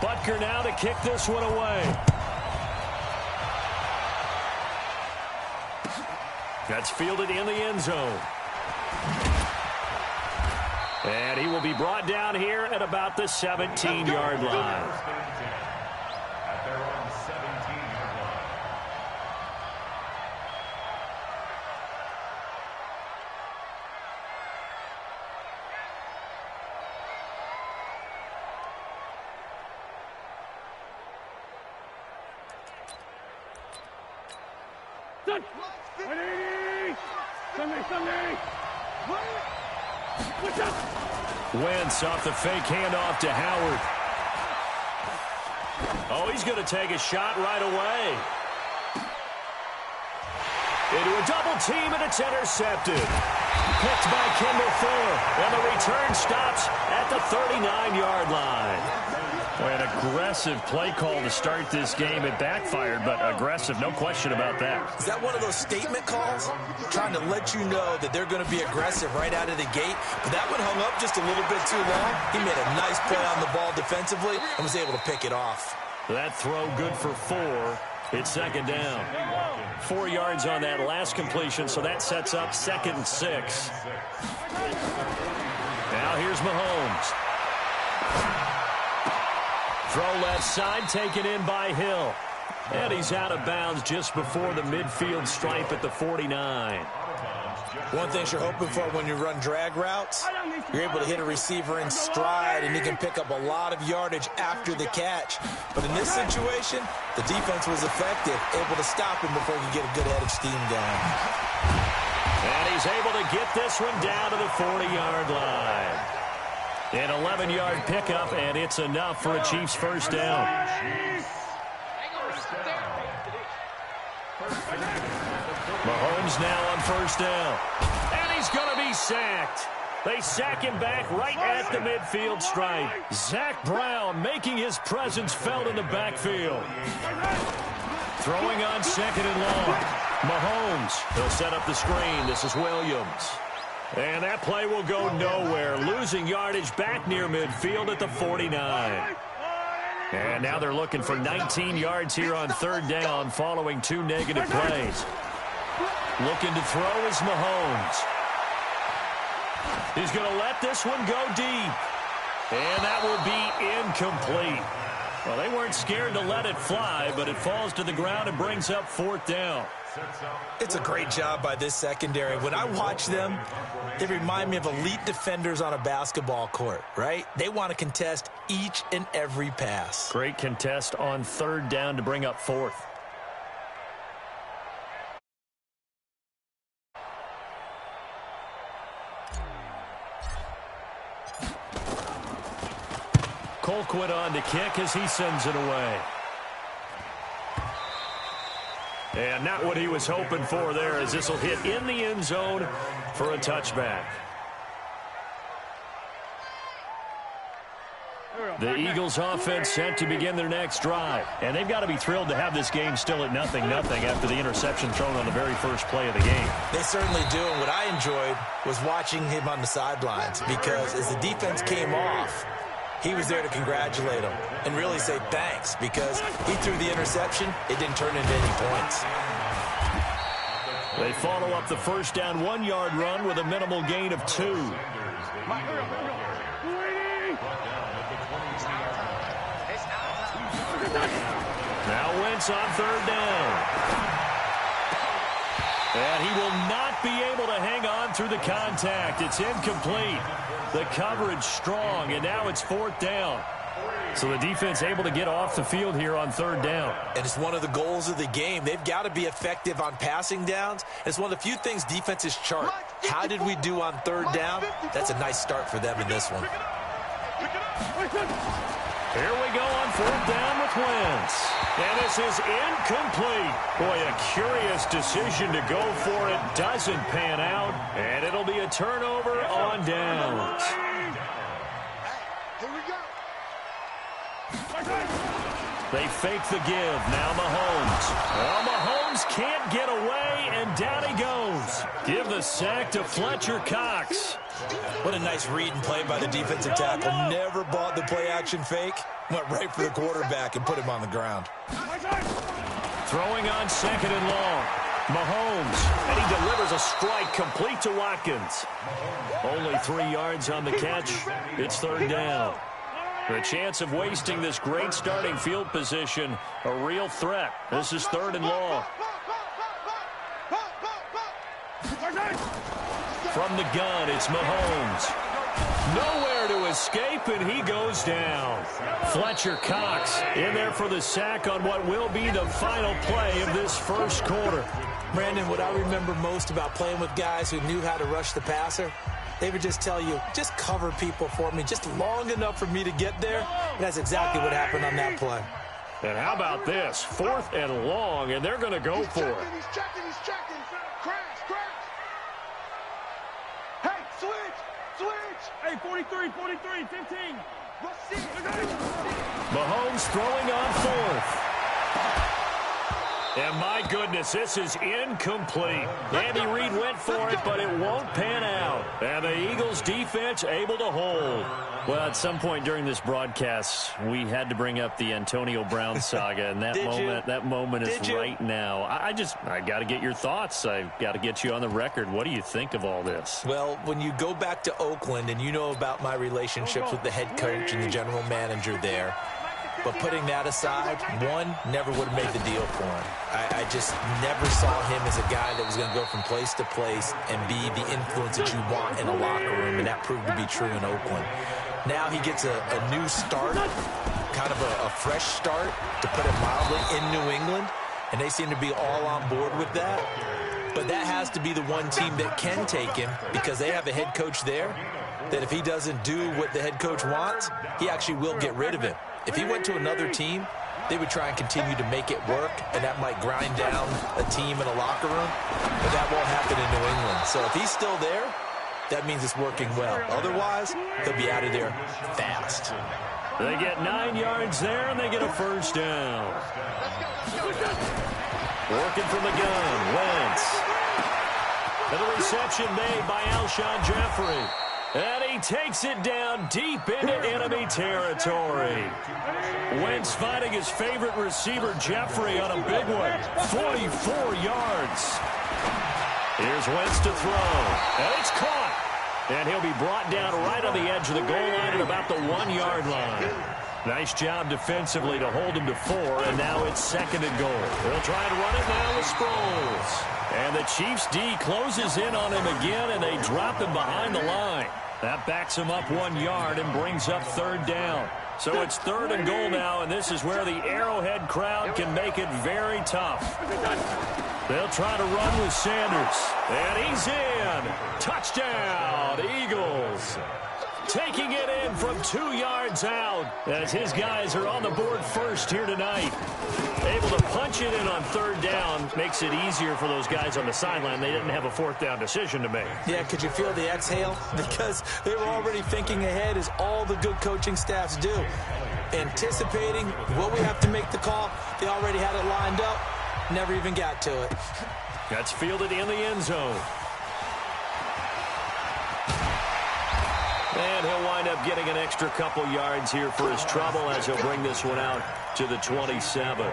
Butker now to kick this one away. That's fielded in the end zone. And he will be brought down here at about the 17-yard line. Wentz off the fake handoff to Howard. Oh, he's going to take a shot right away. Into a double team, and it's intercepted. Picked by Kendall Fuller, and the return stops at the 39-yard line. An aggressive play call to start this game. It backfired, but aggressive, no question about that. Is that one of those statement calls? Trying to let you know that they're going to be aggressive right out of the gate. But that one hung up just a little bit too long. He made a nice play on the ball defensively and was able to pick it off. That throw good for 4. It's second down. 4 yards on that last completion, so that sets up 2nd and 6. Now here's Mahomes. Throw left side, taken in by Hill. And he's out of bounds just before the midfield stripe at the 49. One thing you're hoping for when you run drag routes, you're able to hit a receiver in stride, and he can pick up a lot of yardage after the catch. But in this situation, the defense was effective, able to stop him before he could get a good head of steam going. And he's able to get this one down to the 40-yard line. An 11-yard pickup, and it's enough for a Chiefs first down. Mahomes now on first down. And he's going to be sacked. They sack him back right at the midfield stripe. Zach Brown making his presence felt in the backfield. Throwing on 2nd and long. Mahomes, he'll set up the screen. This is Williams. And that play will go nowhere. Losing yardage back near midfield at the 49. And now they're looking for 19 yards here on 3rd down following 2 negative plays. Looking to throw is Mahomes. He's going to let this one go deep. And that will be incomplete. Well, they weren't scared to let it fly, but it falls to the ground and brings up 4th down. It's a great job by this secondary. When I watch them, they remind me of elite defenders on a basketball court, right? They want to contest each and every pass. Great contest on 3rd down to bring up 4th. Colquitt on to kick as he sends it away. And not what he was hoping for there, as this will hit in the end zone for a touchback. The Eagles offense set to begin their next drive. And they've got to be thrilled to have this game still at 0-0 after the interception thrown on the very first play of the game. They certainly do. And what I enjoyed was watching him on the sidelines, because as the defense came off, he was there to congratulate him and really say thanks, because he threw the interception. It didn't turn into any points. They follow up the first down 1-yard run with a minimal gain of 2. Now Wentz on 3rd down. And he will not be able to hang on through the contact. It's incomplete. The coverage strong, and now it's 4th down. So the defense able to get off the field here on 3rd down. And it's one of the goals of the game. They've got to be effective on passing downs. It's one of the few things defenses chart. How did we do on 3rd down? That's a nice start for them in this one. Here we go on 4th down with Wentz. And this is incomplete. Boy, a curious decision to go for it. Doesn't pan out. And it'll be a turnover on downs. They fake the give. Now Mahomes. Well, Mahomes can't get away, and down he goes. Give the sack to Fletcher Cox. What a nice read and play by the defensive tackle. Never bought the play-action fake. Went right for the quarterback and put him on the ground. Throwing on 2nd and long. Mahomes, and he delivers a strike complete to Watkins. Only 3 yards on the catch. It's 3rd down. The chance of wasting this great starting field position, a real threat. This is 3rd and long. From the gun, it's Mahomes. Nowhere to escape, and he goes down. Fletcher Cox in there for the sack on what will be the final play of this first quarter. Brandon, what I remember most about playing with guys who knew how to rush the passer, they would just tell you, just cover people for me, just long enough for me to get there. And that's exactly what happened on that play. And how about this? 4th and long, and they're going to go for it. He's checking. Crash. Hey, switch. Hey, 43, 15. Mahomes throwing on 4th. And my goodness, this is incomplete. Andy Reid went for it, but it won't pan out. And the Eagles defense able to hold. Well, at some point during this broadcast, we had to bring up the Antonio Brown saga, and that moment is right now. I got to get your thoughts. I got to get you on the record. What do you think of all this? Well, when you go back to Oakland and you know about my relationships with the head coach and the general manager there, but putting that aside, one never would have made the deal for him. I just never saw him as a guy that was going to go from place to place and be the influence that you want in a locker room, and that proved to be true in Oakland. Now he gets a new start, kind of a fresh start, to put it mildly, in New England, and they seem to be all on board with that. But that has to be the one team that can take him, because they have a head coach there that if he doesn't do what the head coach wants, he actually will get rid of him. If he went to another team, they would try and continue to make it work, and that might grind down a team in a locker room, but that won't happen in New England. So if he's still there, that means it's working well. Otherwise, he'll be out of there fast. They get 9 yards there, and they get a first down. Working from the gun, Wentz. And the reception made by Alshon Jeffrey. And he takes it down deep into enemy territory. Wentz finding his favorite receiver, Jeffrey, on a big one. 44 yards. Here's Wentz to throw. And it's caught. And he'll be brought down right on the edge of the goal line at about the 1 yard line. Nice job defensively to hold him to 4, and now it's 2nd and goal. They'll try to run it now with Sproles. And the Chiefs D closes in on him again, and they drop him behind the line. That backs him up 1 yard and brings up 3rd down. So it's 3rd and goal now, and this is where the Arrowhead crowd can make it very tough. They'll try to run with Sanders. And he's in. Touchdown, Eagles. Taking it in from 2 yards out as his guys are on the board first here tonight. Able to punch it in on 3rd down makes it easier for those guys on the sideline. They didn't have a 4th down decision to make. Yeah, could you feel the exhale? Because they were already thinking ahead, as all the good coaching staffs do. Anticipating what we have to make the call. They already had it lined up. Never even got to it. That's fielded in the end zone. And he'll wind up getting an extra couple yards here for his trouble as he'll bring this one out to the 27.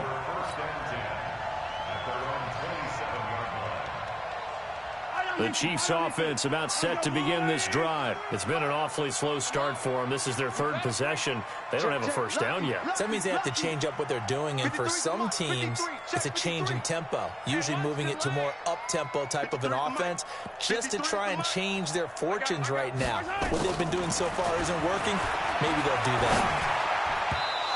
The Chiefs offense about set to begin this drive. It's been an awfully slow start for them. This is their 3rd possession. They don't have a first down yet. So that means they have to change up what they're doing, and for some teams, it's a change in tempo, usually moving it to more up-tempo type of an offense just to try and change their fortunes right now. What they've been doing so far isn't working. Maybe they'll do that.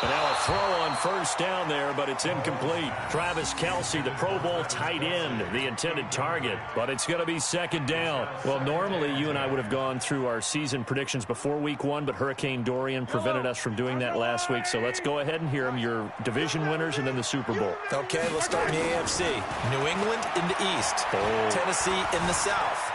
And now a throw on 1st down there, but it's incomplete. Travis Kelce, the Pro Bowl tight end, the intended target, but it's going to be 2nd down. Well, normally you and I would have gone through our season predictions before Week 1, but Hurricane Dorian prevented us from doing that last week. So let's go ahead and hear them, your division winners and then the Super Bowl. Okay, let's start in the AFC. New England in the East, Tennessee in the South,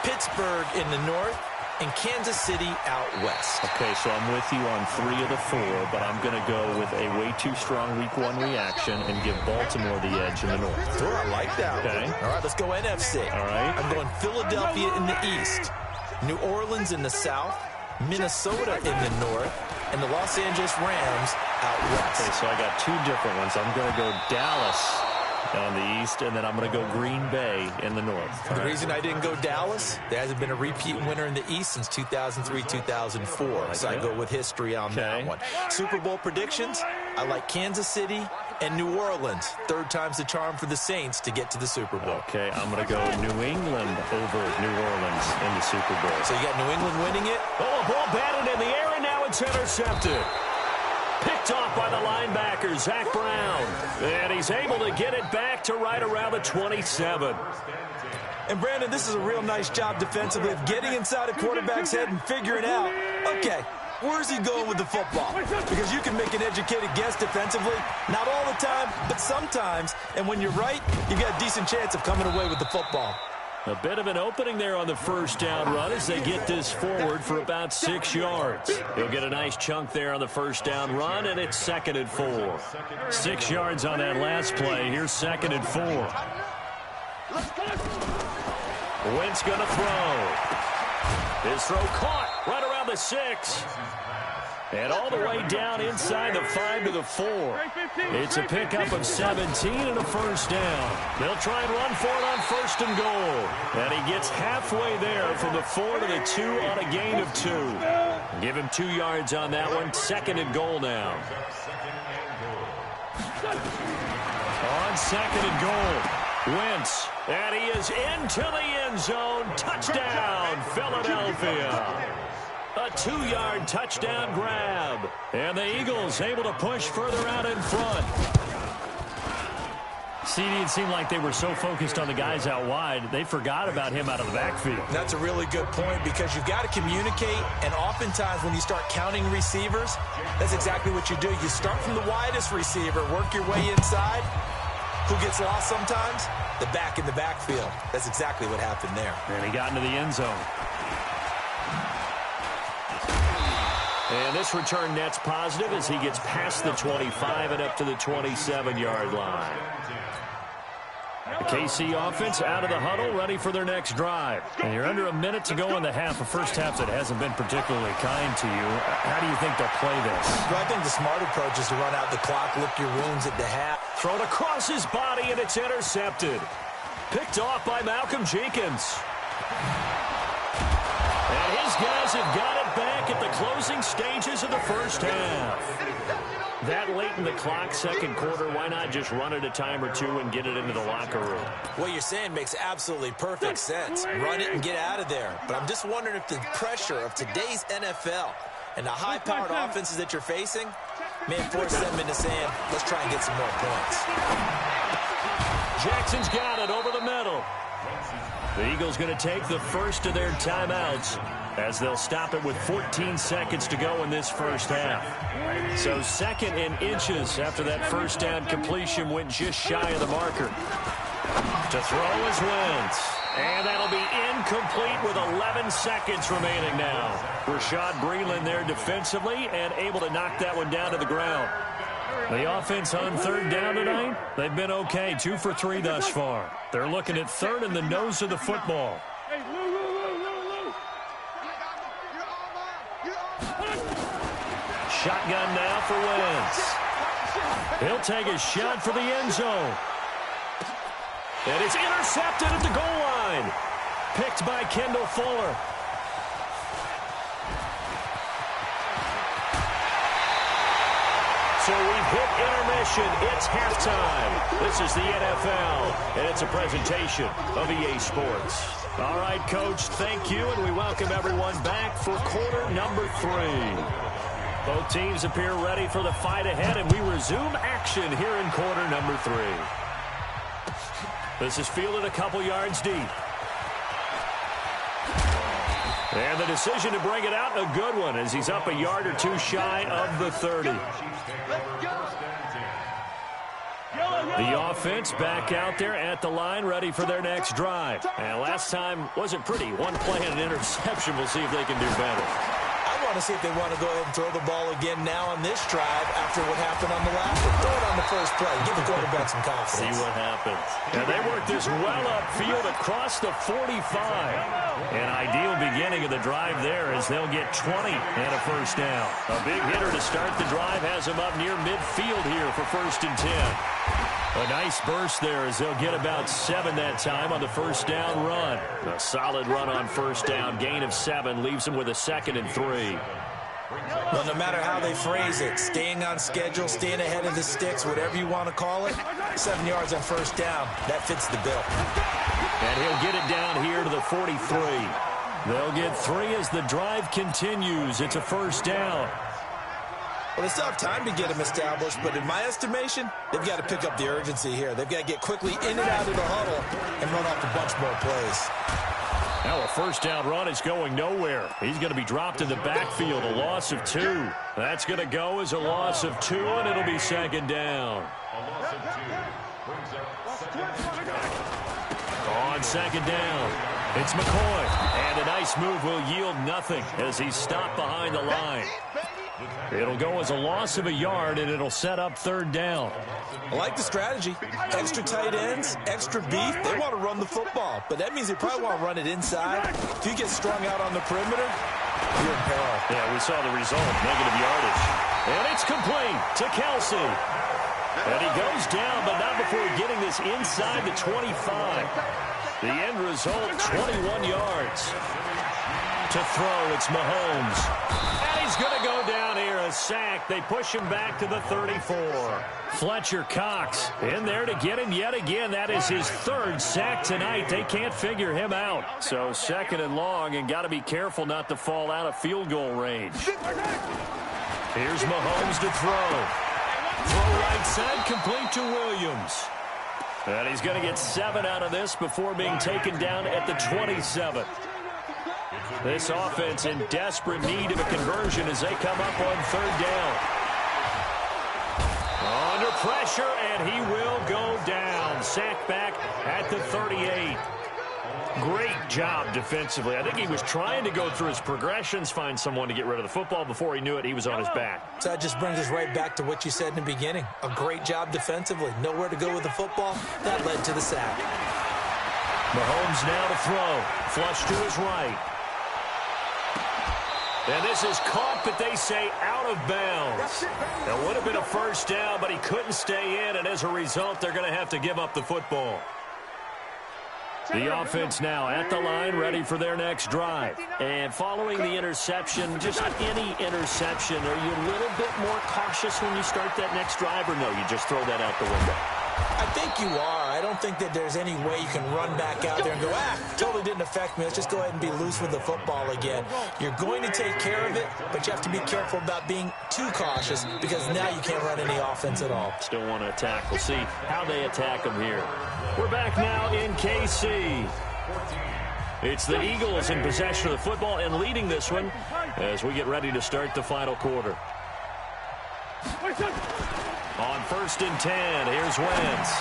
Pittsburgh in the North, and Kansas City out west. Okay, so I'm with you on 3 of the 4, but I'm going to go with a way too strong Week 1 reaction and give Baltimore the edge in the North. Oh, I like that. Okay. All right, let's go NFC. All right. I'm going Philadelphia in the East, New Orleans in the South, Minnesota in the North, and the Los Angeles Rams out west. Okay, so I got two different ones. I'm going to go Dallas on the east, and then I'm going to go Green Bay in the north. The reason I didn't go Dallas, there hasn't been a repeat winner in the East since 2003-2004. So I go with history on that one. Super Bowl predictions, I like Kansas City and New Orleans. Third time's the charm for the Saints to get to the Super Bowl. Okay, I'm going to go New England over New Orleans in the Super Bowl. So you got New England winning it? Oh, a ball batted in the air, and now it's intercepted. Picked off by the linebacker, Zach Brown. And he's able to get it back to right around the 27. And, Brandon, this is a real nice job defensively of getting inside a quarterback's head and figuring out, okay, where's he going with the football? Because you can make an educated guess defensively, not all the time, but sometimes. And when you're right, you've got a decent chance of coming away with the football. A bit of an opening there on the first down run as they get this forward for about 6 yards. He'll get a nice chunk there on the first down run, and it's 2nd and 4. 6 yards on that last play. Here's 2nd and 4. Wentz going to throw. His throw caught right around the 6. And all the way down inside the 5 to the 4. It's a pickup of 17 and a first down. They'll try and run for it on 1st and goal. And he gets halfway there from the 4 to the 2 on a gain of 2. Give him 2 yards on that one. 2nd and goal now. On 2nd and goal, Wentz. And he is into the end zone. Touchdown, Philadelphia. A 2-yard touchdown grab. And the Eagles able to push further out in front. CD, it seemed like they were so focused on the guys out wide, they forgot about him out of the backfield. That's a really good point because you've got to communicate, and oftentimes when you start counting receivers, that's exactly what you do. You start from the widest receiver, work your way inside. Who gets lost sometimes? The back in the backfield. That's exactly what happened there. And he got into the end zone. And this return net's positive as he gets past the 25 and up to the 27-yard line. The KC offense out of the huddle, ready for their next drive. And you're under a minute to go in the half, a first half that hasn't been particularly kind to you. How do you think they'll play this? Well, I think the smart approach is to run out the clock, lick your wounds at the half. Thrown across his body, and it's intercepted. Picked off by Malcolm Jenkins. And his guys have got it back at the closing stages of the first half. That late in the clock, second quarter, why not just run it a time or two and get it into the locker room? What you're saying makes absolutely perfect sense. Run it and get out of there. But I'm just wondering if the pressure of today's NFL and the high-powered offenses that you're facing may force them into saying, let's try and get some more points. Jackson's got it over the middle. The Eagles going to take the first of their timeouts as they'll stop it with 14 seconds to go in this first half. So 2nd and inches after that first down completion went just shy of the marker. To throw is Wentz. And that'll be incomplete with 11 seconds remaining now. Rashad Breeland there defensively and able to knock that one down to the ground. The offense on 3rd down tonight, they've been okay, 2 for 3 thus far. They're looking at 3rd and the nose of the football. Shotgun now for Wentz. He'll take a shot for the end zone. And it's intercepted at the goal line. Picked by Kendall Fuller. So we've hit intermission. It's halftime. This is the NFL, and it's a presentation of EA Sports. All right, Coach, thank you, and we welcome everyone back for quarter number 3. Both teams appear ready for the fight ahead, and we resume action here in quarter number 3. This is fielded a couple yards deep. And the decision to bring it out, a good one, as he's up a yard or two shy of the 30. The offense back out there at the line, ready for their next drive. And last time wasn't pretty. One play and an interception. We'll see if they can do better. I want to see if they want to go ahead and throw the ball again now on this drive after what happened on the last one. Throw it on the first play. Give the quarterback some confidence. See what happens. And they work this well upfield across the 45. An ideal beginning of the drive there as they'll get 20 and a first down. A big hitter to start the drive has them up near midfield here for 1st and 10. A nice burst there as they'll get about 7 that time on the first down run. A solid run on first down. Gain of 7 leaves them with a 2nd and 3. Well, no matter how they phrase it, staying on schedule, staying ahead of the sticks, whatever you want to call it, 7 yards on first down, that fits the bill. And he'll get it down here to the 43. They'll get 3 as the drive continues. It's a first down. Well, they still have time to get them established, but in my estimation, they've got to pick up the urgency here. They've got to get quickly in and out of the huddle and run off a bunch more plays. Now a first down run is going nowhere. He's going to be dropped in the backfield, a loss of 2. That's going to go as a loss of 2, and it'll be 2nd down. On 2nd down, it's McCoy. And a nice move will yield nothing as he's stopped behind the line. It'll go as a loss of a yard, and it'll set up 3rd down. I like the strategy. Extra tight ends, extra beef. They want to run the football, but that means they probably want to run it inside. If you get strung out on the perimeter, you're in peril. Yeah, we saw the result, negative yardage. And it's complete to Kelsey. And he goes down, but not before getting this inside the 25. The end result, 21 yards. To throw, it's Mahomes. And he's going to go down here, a sack. They push him back to the 34. Fletcher Cox in there to get him yet again. That is his 3rd sack tonight. They can't figure him out. So 2nd and long, and got to be careful not to fall out of field goal range. Here's Mahomes to throw. Throw right side, complete to Williams. And he's going to get 7 out of this before being taken down at the 27th. This offense in desperate need of a conversion as they come up on 3rd down. Under pressure, and he will go down. Sacked back at the 38. Great job defensively. I think he was trying to go through his progressions, find someone to get rid of the football. Before he knew it, he was on his back. So that just brings us right back to what you said in the beginning. A great job defensively. Nowhere to go with the football. That led to the sack. Mahomes now to throw. Flush to his right. And this is caught, but they say out of bounds. It would have been a first down, but he couldn't stay in, and as a result, they're going to have to give up the football. The offense now at the line, ready for their next drive. And following the interception, just any interception, are you a little bit more cautious when you start that next drive, or no, you just throw that out the window? I think you are. I don't think that there's any way you can run back out there and go, totally didn't affect me. Let's just go ahead and be loose with the football again. You're going to take care of it, but you have to be careful about being too cautious because now you can't run any offense at all. Still want to attack. We'll see how they attack them here. We're back now in KC. It's the Eagles in possession of the football and leading this one as we get ready to start the final quarter. On 1st and 10, here's Wentz.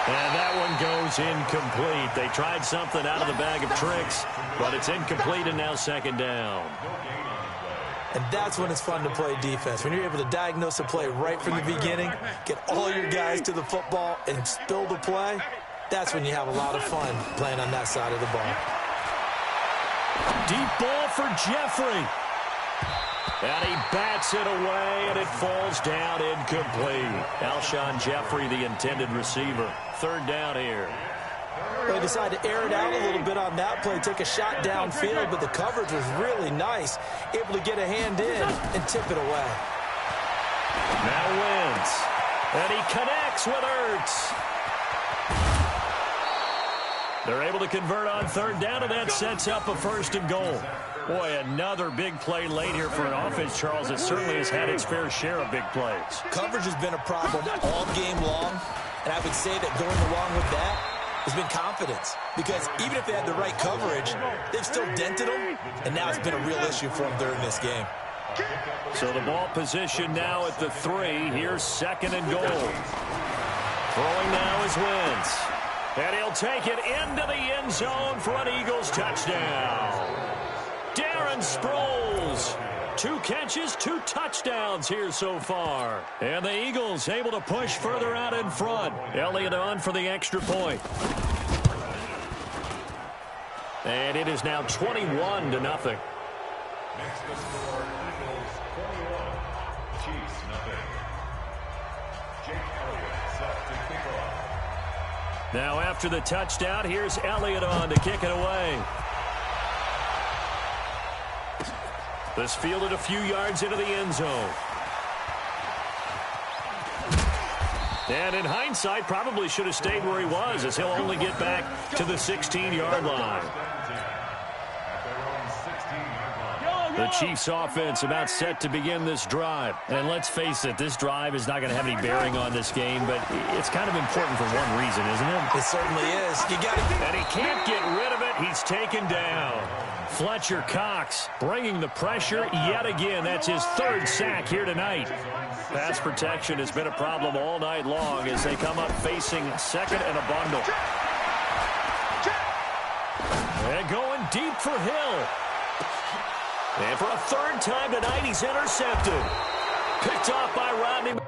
And that one goes incomplete. They tried something out of the bag of tricks, but it's incomplete and now 2nd down. And that's when it's fun to play defense. When you're able to diagnose a play right from the beginning, get all your guys to the football and spill the play, that's when you have a lot of fun playing on that side of the ball. Deep ball for Jeffrey. And he bats it away, and it falls down incomplete. Alshon Jeffrey, the intended receiver. 3rd down here. They decided to air it out a little bit on that play, take a shot downfield, but the coverage was really nice. Able to get a hand in and tip it away. Now Wentz. And he connects with Ertz. They're able to convert on 3rd down, and that sets up a 1st and goal. Boy, another big play late here for an offense, Charles, that certainly has had its fair share of big plays. Coverage has been a problem all game long, and I would say that going along with that has been confidence. Because even if they had the right coverage, they've still dented them, and now it's been a real issue for them during this game. So the ball position now at the 3. Here's 2nd and goal. Throwing now is Wentz. And he'll take it into the end zone for an Eagles touchdown. Down Darren Sproles. 2 catches, 2 touchdowns here so far. And the Eagles able to push further out in front. Elliott on for the extra point. And it is now 21-0. Next to score, Eagles 21, Chiefs nothing. Jake Elliott set to kick off. Now after the touchdown, here's Elliott on to kick it away. This fielded a few yards into the end zone. And in hindsight, probably should have stayed where he was, as he'll only get back to the 16-yard line. The Chiefs offense about set to begin this drive. And let's face it, this drive is not going to have any bearing on this game, but it's kind of important for one reason, isn't it? It certainly is. You got it. And he can't get rid of it. He's taken down. Fletcher Cox bringing the pressure yet again. That's his 3rd sack here tonight. Pass protection has been a problem all night long as they come up facing second and a bundle. And going deep for Hill. And for a 3rd time tonight, he's intercepted. Picked off by Rodney.